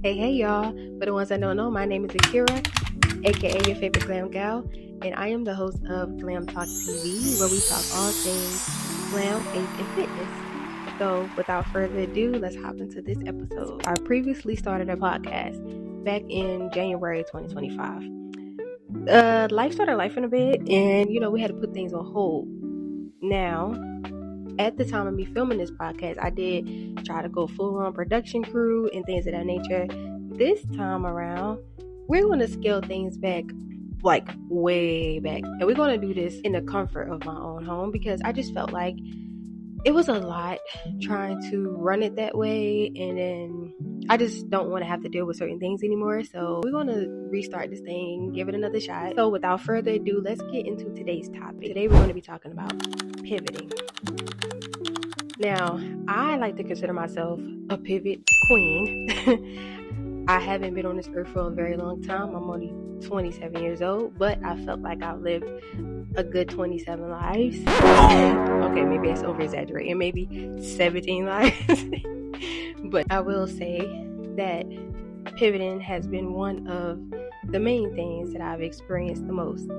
Hey y'all. For the ones that don't know, my name is Akira, aka your favorite glam gal, and I am the host of Glam Talk TV, where we talk all things glam, faith, and fitness. So without further ado, let's hop into this episode. I previously started a podcast back in January 2025. Life started lifing a bit, and we had to put things on hold. Now, at the time of me filming this podcast, I did try to go full on production crew and things of that nature. This time around, we're going to scale things back, like way back. And we're going to do this in the comfort of my own home because I just felt like it was a lot trying to run it that way. And then I just don't want to have to deal with certain things anymore. So we're going to restart this thing, give it another shot. So without further ado, let's get into today's topic. Today we're going to be talking about pivoting. Now, I like to consider myself a pivot queen. I haven't been on this earth for a very long time. I'm only 27 years old, but I felt like I've lived a good 27 lives. Okay, maybe it's over exaggerating, maybe 17 lives. But I will say that pivoting has been one of the main things that I've experienced the most.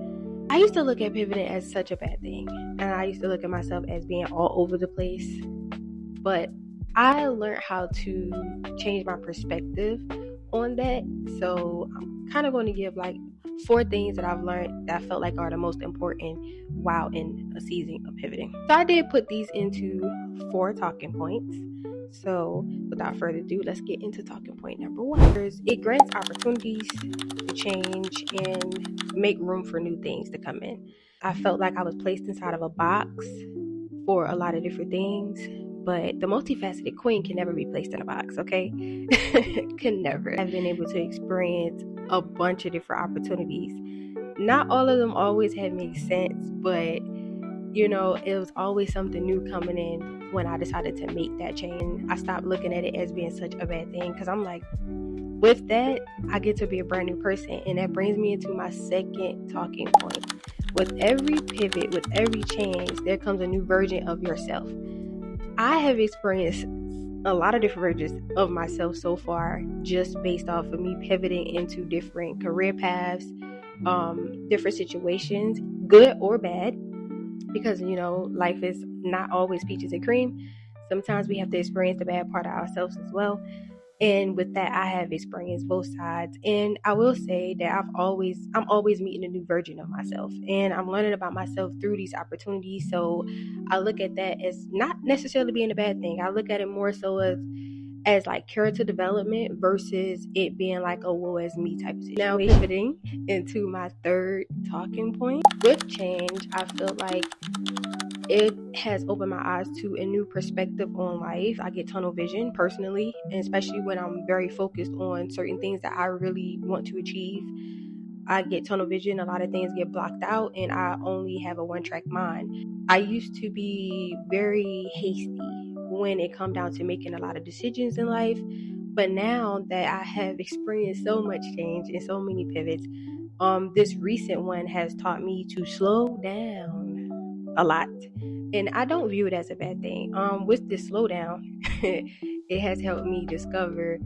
I used to look at pivoting as such a bad thing, and I used to look at myself as being all over the place, but I learned how to change my perspective on that. So I'm kind of going to give like 4 things that I've learned that I felt like are the most important while in a season of pivoting. So I did put these into 4 talking points. So without further ado, let's get into talking point number 1. It grants opportunities to change and make room for new things to come in. I felt like I was placed inside of a box for a lot of different things, but the multifaceted queen can never be placed in a box, okay? Can never. I've been able to experience a bunch of different opportunities. Not all of them always have made sense, but it was always something new coming in when I decided to make that change. I stopped looking at it as being such a bad thing because I'm like, with that, I get to be a brand new person. And that brings me into my second talking point. With every pivot, with every change, there comes a new version of yourself. I have experienced a lot of different versions of myself so far, just based off of me pivoting into different career paths, different situations, good or bad. Because, life is not always peaches and cream. Sometimes we have to experience the bad part of ourselves as well. And with that, I have experienced both sides. And I will say that I'm always meeting a new version of myself. And I'm learning about myself through these opportunities. So I look at that as not necessarily being a bad thing. I look at it more so as like character development versus it being like a woe as me type of situation. Now pivoting into my 3rd talking point. With change, I feel like it has opened my eyes to a new perspective on life. I get tunnel vision personally, and especially when I'm very focused on certain things that I really want to achieve. I get tunnel vision, a lot of things get blocked out, and I only have a one-track mind. I used to be very hasty when it come down to making a lot of decisions in life, but now that I have experienced so much change and so many pivots, this recent one has taught me to slow down a lot, and I don't view it as a bad thing. With this slowdown, it has helped me discover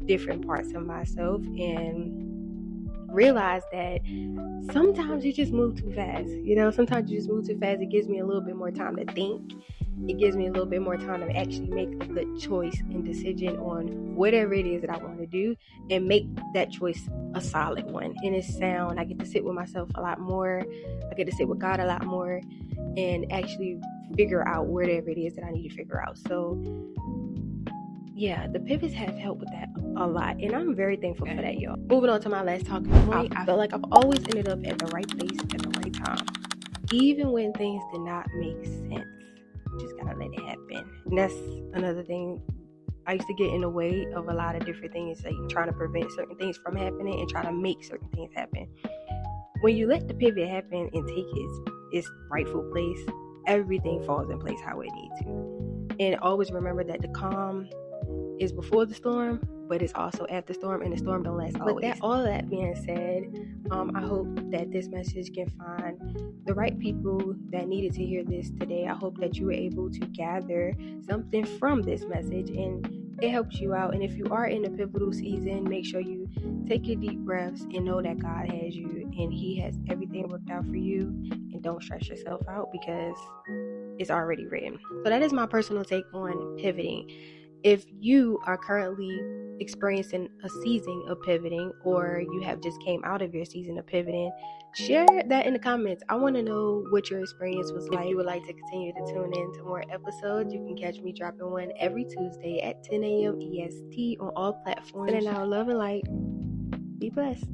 different parts of myself and realize that sometimes you just move too fast. Sometimes you just move too fast. It gives me a little bit more time to think. It gives me a little bit more time to actually make a good choice and decision on whatever it is that I want to do and make that choice a solid one. And it's sound. I get to sit with myself a lot more. I get to sit with God a lot more and actually figure out whatever it is that I need to figure out. So yeah, the pivots have helped with that a lot, and I'm very thankful for that, y'all. Moving on to my last talking point, I feel like I've always ended up at the right place at the right time, even when things did not make sense. Just gotta let it happen. And that's another thing. I used to get in the way of a lot of different things, like trying to prevent certain things from happening and trying to make certain things happen. When you let the pivot happen and take its rightful place, everything falls in place how it needs to. And always remember that the calm is before the storm, but it's also after the storm, and the storm don't last always. With all that being said, I hope that this message can find the right people that needed to hear this today. I hope that you were able to gather something from this message and it helps you out. And if you are in a pivotal season, make sure you take your deep breaths and know that God has you and He has everything worked out for you. And don't stress yourself out because it's already written. So that is my personal take on pivoting. If you are currently experiencing a season of pivoting, or you have just came out of your season of pivoting, share that in the comments. I want to know what your experience was like. If you would like to continue to tune in to more episodes, you can catch me dropping one every Tuesday at 10 a.m. EST on all platforms. Sending out love and light. Be blessed.